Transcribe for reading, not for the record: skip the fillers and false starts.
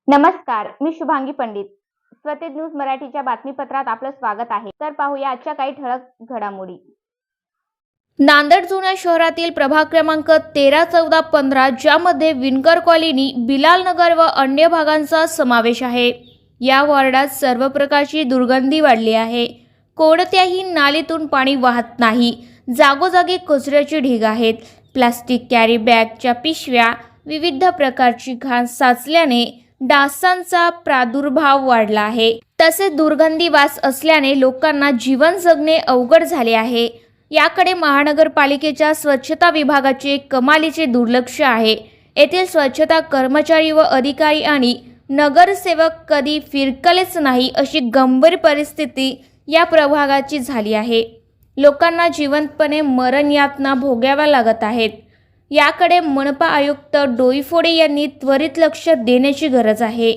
नमस्कार, मी शुभांगी पंडित. स्वतेज न्यूज मराठीच्या बातमीपत्रात आपलं स्वागत आहे. तर पाहूया आजच्या काही ठळक घडामोडी. नांदेड जुन्या शहरातील प्रभाग क्रमांक 13, 14, 15 ज्यामध्ये विणकर कॉलनी, बिलाल नगर व अन्य भागांचा समावेश आहे. या वॉर्डात सर्व प्रकारची दुर्गंधी वाढली आहे. कोणत्याही नालीतून पाणी वाहत नाही. जागोजागी कचऱ्याचे ढीग आहेत. प्लास्टिक कॅरी बॅगच्या पिशव्या, विविध प्रकारची घाण साचल्याने डासांचा प्रादुर्भाव वाढला आहे. तसेच दुर्गंधी वास असल्याने लोकांना जीवन जगणे अवघड झाले आहे. याकडे महानगरपालिकेच्या स्वच्छता विभागाचे कमालीचे दुर्लक्ष आहे. येथील स्वच्छता कर्मचारी व अधिकारी आणि नगरसेवक कधी फिरकलेच नाही अशी गंभीर परिस्थिती या प्रभागाची झाली आहे. लोकांना जिवंतपणे मरण यातना भोगाव्या लागत आहेत. याकडे मनपा आयुक्त डोईफोडे यांनी त्वरित लक्ष देण्याची गरज आहे.